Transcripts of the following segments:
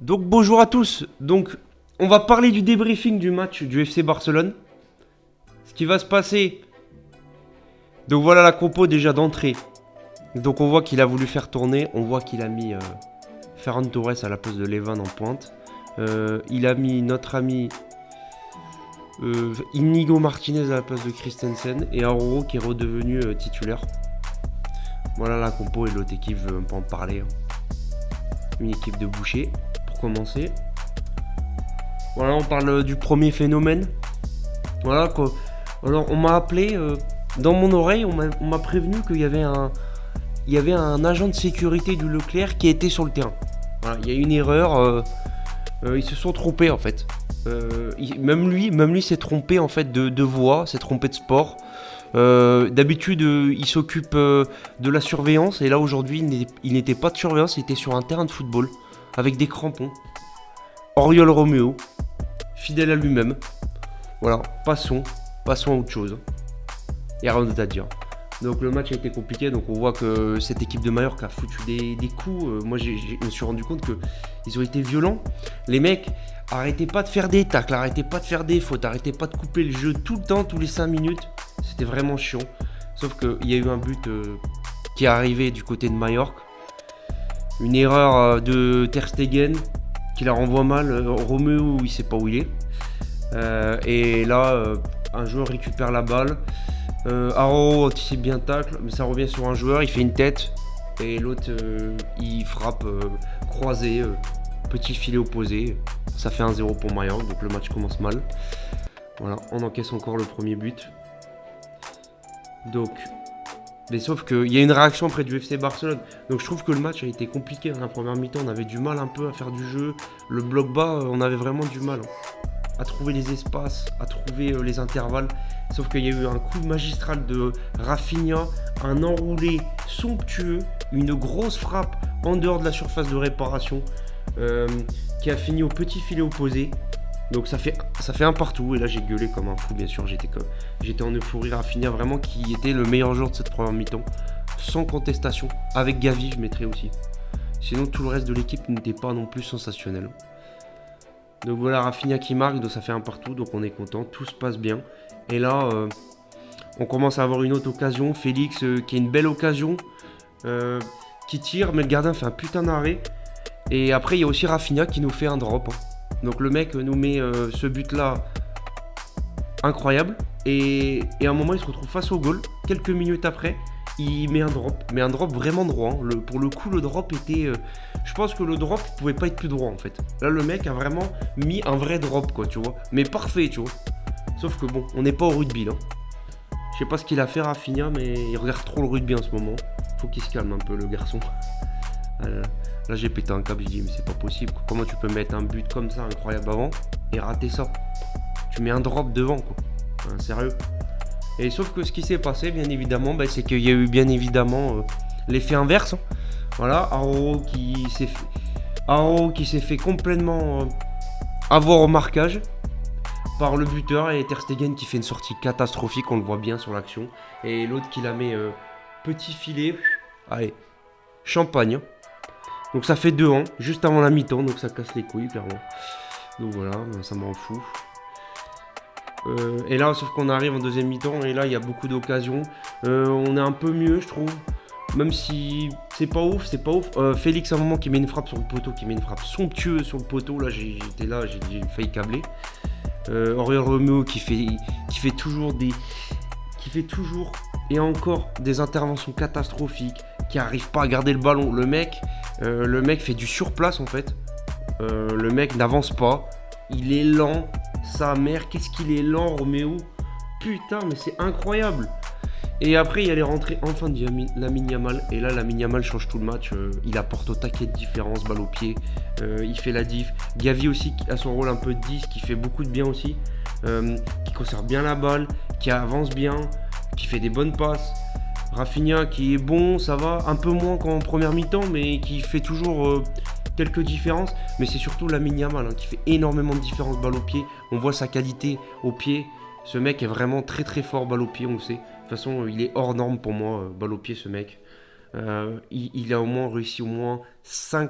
Donc bonjour à tous. Donc on va parler du débriefing du match du FC Barcelone. Ce qui va se passer. Donc voilà la compo déjà d'entrée. Donc on voit qu'il a voulu faire tourner. On voit qu'il a mis Ferran Torres à la place de Levan en pointe. Il a mis notre ami Inigo Martinez à la place de Christensen. Et Aroro qui est redevenu titulaire. Voilà la compo et l'autre équipe, je ne veux même pas en parler. Une équipe de boucher pour commencer. Voilà, on parle du premier phénomène. Voilà quoi. Alors on m'a appelé dans mon oreille, on m'a prévenu qu'il y avait un agent de sécurité du Leclerc qui était sur le terrain. Voilà, il y a eu une erreur. Ils se sont trompés en fait. Même lui s'est trompé en fait de voie, s'est trompé de sport. D'habitude, il s'occupe de la surveillance et là aujourd'hui, il n'était pas de surveillance, il était sur un terrain de football avec des crampons. Oriol Romeo, fidèle à lui-même. Voilà, passons à autre chose. Il n'y a rien d'autre à dire. Donc le match a été compliqué, donc on voit que cette équipe de Mallorca a foutu des coups. Moi, je me suis rendu compte qu'ils ont été violents. Les mecs, arrêtez pas de faire des tacles, arrêtez pas de faire des fautes, arrêtez pas de couper le jeu tout le temps, tous les 5 minutes. C'était vraiment chiant. Sauf qu'il y a eu un but qui est arrivé du côté de Mallorca. Une erreur de Ter Stegen qui la renvoie mal. Romeo, il sait pas où il est. Et là, un joueur récupère la balle. Arro anticipe bien tacle, mais ça revient sur un joueur, il fait une tête. Et l'autre, il frappe croisé, petit filet opposé. Ça fait 1-0 pour Mallorca, donc le match commence mal. Voilà, on encaisse encore le premier but. Donc, mais sauf qu'il y a une réaction près du FC Barcelone. Donc je trouve que le match a été compliqué. Dans la première mi-temps, on avait du mal un peu à faire du jeu. Le bloc bas, on avait vraiment du mal à trouver les espaces, à trouver les intervalles. Sauf qu'il y a eu un coup magistral de Rafinha, un enroulé somptueux, une grosse frappe en dehors de la surface de réparation qui a fini au petit filet opposé. Donc ça fait un partout et là j'ai gueulé comme un fou, bien sûr. J'étais en euphorie. Rafinha vraiment qui était le meilleur joueur de cette première mi-temps, sans contestation. Avec Gavi je mettrais aussi. Sinon tout le reste de l'équipe n'était pas non plus sensationnel. Donc voilà, Rafinha qui marque, donc ça fait un partout, donc on est content, tout se passe bien. Et là on commence à avoir une autre occasion. Félix qui a une belle occasion, qui tire, mais le gardien fait un putain d'arrêt. Et après il y a aussi Rafinha qui nous fait un drop. Donc le mec nous met ce but là incroyable et à un moment il se retrouve face au goal. Quelques minutes après il met un drop vraiment droit. Pour le coup le drop était je pense que le drop pouvait pas être plus droit en fait. Là le mec a vraiment mis un vrai drop quoi, tu vois, mais parfait, tu vois. Sauf que bon, on n'est pas au rugby là. Je sais pas ce qu'il a fait Rafinha, mais il regarde trop le rugby en ce moment. Faut qu'il se calme un peu le garçon. Là j'ai pété un câble, j'ai dit mais c'est pas possible. Comment tu peux mettre un but comme ça incroyable avant et rater ça? Tu mets un drop devant quoi. Hein, sérieux. Et sauf que ce qui s'est passé bien évidemment, c'est qu'il y a eu bien évidemment l'effet inverse. Voilà, Arro qui s'est fait complètement avoir au marquage par le buteur et Ter Stegen qui fait une sortie catastrophique, on le voit bien sur l'action. Et l'autre qui la met petit filet. Allez, champagne. Donc ça fait 2-1, juste avant la mi-temps, donc ça casse les couilles clairement. Donc voilà, ça m'en fout. Et là, sauf qu'on arrive en deuxième mi-temps, et là il y a beaucoup d'occasions. On est un peu mieux, je trouve. Même si c'est pas ouf. Félix à un moment qui met une frappe sur le poteau, qui met une frappe somptueuse sur le poteau. Là j'ai failli câbler. Oriol Romeo qui fait toujours et encore des interventions catastrophiques, qui arrive pas à garder le ballon. Le mec fait du surplace en fait. Le mec n'avance pas. Il est lent. Sa mère, qu'est-ce qu'il est lent, Roméo. Putain, mais c'est incroyable. Et après, il y a les rentrées enfin de Lamine Yamal. Et là, Lamine Yamal change tout le match. Il apporte au taquet de différence, balle au pied. Il fait la diff. Gavi aussi a son rôle un peu de 10, qui fait beaucoup de bien aussi. Qui conserve bien la balle, qui avance bien, qui fait des bonnes passes. Rafinha qui est bon, ça va, un peu moins qu'en première mi-temps, mais qui fait toujours quelques différences. Mais c'est surtout Lamine Yamal qui fait énormément de différences balle au pied. On voit sa qualité au pied. Ce mec est vraiment très très fort balle au pied, on le sait. De toute façon, il est hors norme pour moi, balle au pied ce mec. Il a au moins réussi 5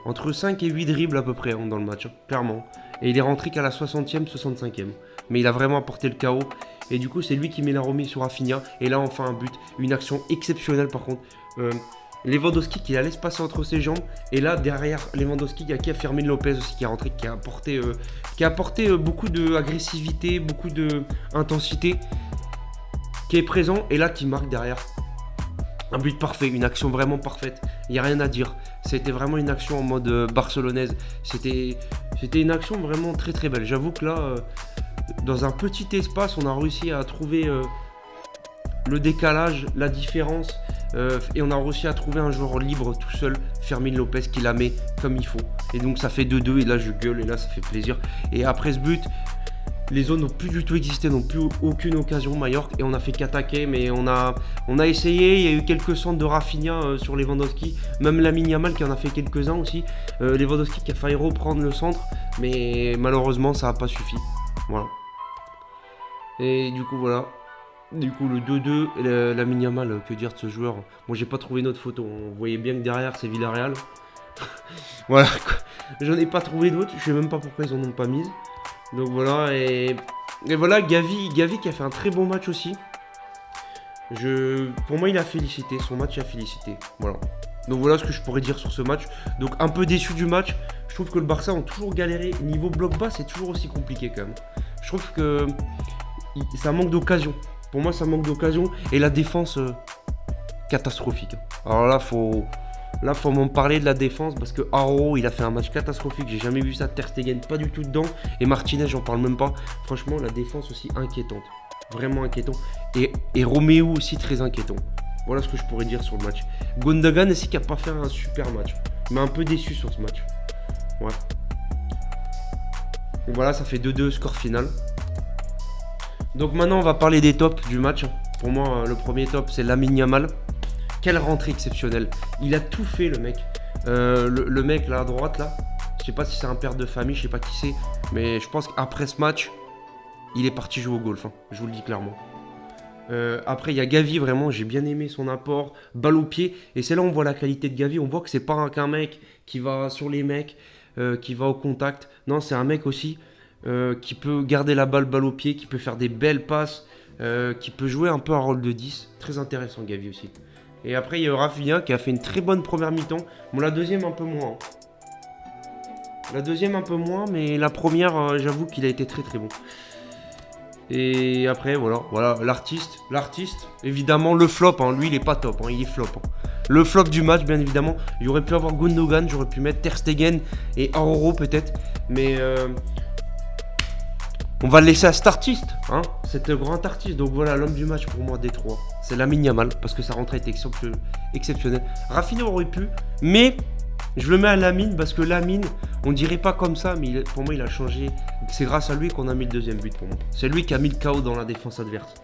entre 5 et 8 dribbles à peu près dans le match, clairement. Et il est rentré qu'à la 60e, 65e. Mais il a vraiment apporté le chaos. Et du coup, c'est lui qui met la remise sur Rafinha. Et là, enfin, un but. Une action exceptionnelle par contre. Lewandowski qui la laisse passer entre ses jambes. Et là, derrière Lewandowski, il y a qui a Fermin Lopez aussi qui est rentré, qui a apporté beaucoup d'agressivité, beaucoup d'intensité. Qui est présent et là qui marque derrière. Un but parfait, une action vraiment parfaite. Il n'y a rien à dire. C'était vraiment une action en mode barcelonaise. C'était une action vraiment très très belle. J'avoue que là, dans un petit espace, on a réussi à trouver le décalage, la différence. Et on a réussi à trouver un joueur libre tout seul, Fermin Lopez, qui la met comme il faut. Et donc ça fait 2-2 et là je gueule et là ça fait plaisir. Et après ce but, les zones n'ont plus du tout existé, n'ont plus aucune occasion Mallorca et on a fait qu'attaquer, mais on a essayé, il y a eu quelques centres de Rafinha sur Lewandowski, même Lamine Yamal qui en a fait quelques-uns aussi, Lewandowski qui a failli reprendre le centre, mais malheureusement ça n'a pas suffi, voilà. Et du coup voilà, du coup le 2-2, Lamine Yamal, que dire de ce joueur, moi j'ai pas trouvé notre photo, on voyait bien que derrière c'est Villarreal, voilà, j'en ai pas trouvé d'autres, je sais même pas pourquoi ils en ont pas mis. Donc voilà, et voilà, Gavi qui a fait un très bon match aussi. Pour moi, il a félicité, son match il a félicité. Voilà. Donc voilà ce que je pourrais dire sur ce match. Donc un peu déçu du match. Je trouve que le Barça ont toujours galéré. Niveau bloc bas, c'est toujours aussi compliqué quand même. Je trouve que ça manque d'occasion. Pour moi, ça manque d'occasion. Et la défense, catastrophique. Alors là, faut m'en parler de la défense parce que Araujo, il a fait un match catastrophique. J'ai jamais vu ça. Ter Stegen, pas du tout dedans. Et Martinez, j'en parle même pas. Franchement, la défense aussi inquiétante. Vraiment inquiétant. Et Roméo aussi très inquiétant. Voilà ce que je pourrais dire sur le match. Gundogan aussi qui a pas fait un super match. Mais un peu déçu sur ce match. Ouais. Donc voilà, ça fait 2-2 score final. Donc maintenant, on va parler des tops du match. Pour moi, le premier top, c'est Lamine Yamal. Quelle rentrée exceptionnelle. Il a tout fait, le mec. Le mec là à droite, là. Je sais pas si c'est un père de famille, je sais pas qui c'est. Mais je pense qu'après ce match, il est parti jouer au golf. Hein. Je vous le dis clairement. Après, il y a Gavi, vraiment. J'ai bien aimé son apport. Balle au pied. Et c'est là où on voit la qualité de Gavi. On voit que c'est pas qu'un mec qui va sur les mecs, qui va au contact. Non, c'est un mec aussi qui peut garder la balle au pied, qui peut faire des belles passes, qui peut jouer un peu un rôle de 10. Très intéressant, Gavi aussi. Et après, il y a Rafinha qui a fait une très bonne première mi-temps. Bon, la deuxième, un peu moins. La deuxième, un peu moins, mais la première, j'avoue qu'il a été très très bon. Et après, voilà l'artiste, évidemment, le flop, hein, lui, il est pas top, hein, il est flop. Hein. Le flop du match, bien évidemment. Il aurait pu avoir Gundogan, j'aurais pu mettre Ter Stegen et Araujo peut-être, mais on va le laisser à cet artiste, hein, cet grand artiste. Donc voilà, l'homme du match pour moi des trois, c'est Lamine Yamal, parce que sa rentrée était exceptionnelle. Rafinha aurait pu, mais je le mets à Lamine, parce que Lamine, on dirait pas comme ça, mais pour moi il a changé. C'est grâce à lui qu'on a mis le deuxième but pour moi. C'est lui qui a mis le chaos dans la défense adverse.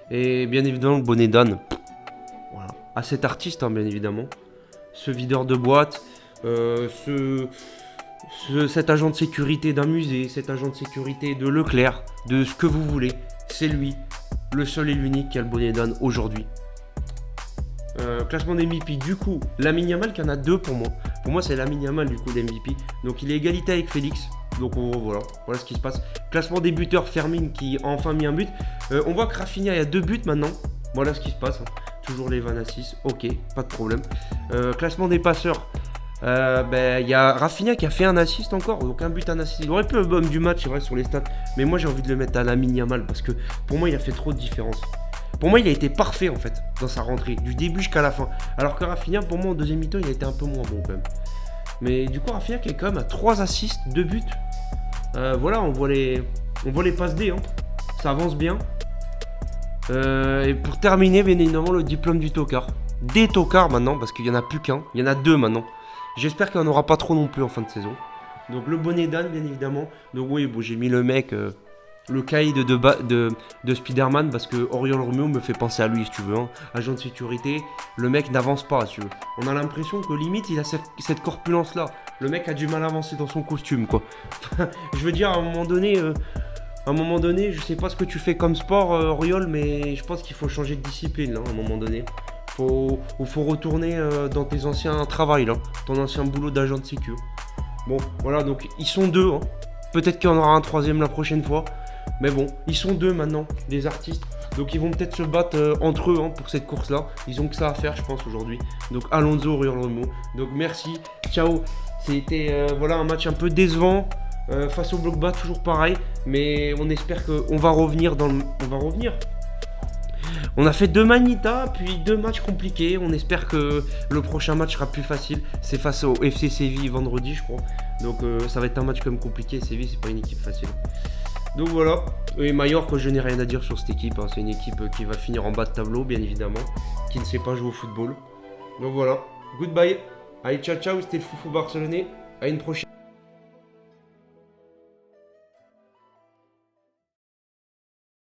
Et bien évidemment, le bonnet d'âne, voilà. À cet artiste, hein, bien évidemment. Ce videur de boîte, cet agent de sécurité d'un musée, cet agent de sécurité de Leclerc, de ce que vous voulez, c'est lui, le seul et l'unique qui a le bonnet d'âne aujourd'hui. Classement des MVP, du coup, Lamine Yamal qui en a deux pour moi. Pour moi, c'est Lamine Yamal du coup l'MVP. Donc il est égalité avec Félix. Donc voilà ce qui se passe. Classement des buteurs, Fermin qui a enfin mis un but. On voit que Rafinha, il y a 2 buts maintenant. Voilà ce qui se passe. Hein. Toujours les 20 assists, ok, pas de problème. Classement des passeurs. Il y a Rafinha qui a fait un assist encore, donc un but, un assist. Il aurait pu le homme du match, c'est vrai, sur les stats. Mais moi, j'ai envie de le mettre à Lamine Yamal parce que pour moi, il a fait trop de différence. Pour moi, il a été parfait en fait dans sa rentrée, du début jusqu'à la fin. Alors que Rafinha, pour moi, en deuxième mi-temps, il a été un peu moins bon quand même. Mais du coup, Rafinha qui est quand même à 3 assists, 2 buts. Voilà, on voit les passes D, hein. Ça avance bien. Et pour terminer, bien évidemment, le diplôme du tocard. Des tocards maintenant, parce qu'il n'y en a plus qu'un. Il y en a 2 maintenant. J'espère qu'il n'y en aura pas trop non plus en fin de saison. Donc le bonnet d'âne, bien évidemment. Donc oui, bon, j'ai mis le mec, le caïd de Spider-Man, parce que Oriol Romeo me fait penser à lui, si tu veux. Hein. Agent de sécurité, le mec n'avance pas, si tu veux. On a l'impression que limite, il a cette corpulence-là. Le mec a du mal à avancer dans son costume, quoi. Je veux dire, à un moment donné, je sais pas ce que tu fais comme sport, Oriol, mais je pense qu'il faut changer de discipline, là, à un moment donné. Faut retourner dans tes anciens travails, là, ton ancien boulot d'agent de sécu. Bon, voilà, donc ils sont deux. Hein. Peut-être qu'il y en aura un troisième la prochaine fois. Mais bon, ils sont deux maintenant, les artistes. Donc ils vont peut-être se battre entre eux pour cette course-là. Ils ont que ça à faire, je pense, aujourd'hui. Donc Alonso, Hurlemo. Donc merci, ciao. C'était voilà, un match un peu décevant. Face au bloc bas, toujours pareil. Mais on espère qu'on va revenir dans le... On va revenir. On a fait 2 Manitas, puis 2 matchs compliqués. On espère que le prochain match sera plus facile. C'est face au FC Séville vendredi, je crois. Donc ça va être un match quand même compliqué. Séville, c'est pas une équipe facile. Donc voilà. Et Mallorca, je n'ai rien à dire sur cette équipe. Hein. C'est une équipe qui va finir en bas de tableau, bien évidemment. Qui ne sait pas jouer au football. Donc voilà. Goodbye. Allez, ciao, ciao. C'était le Foufou Barcelonais. À une prochaine.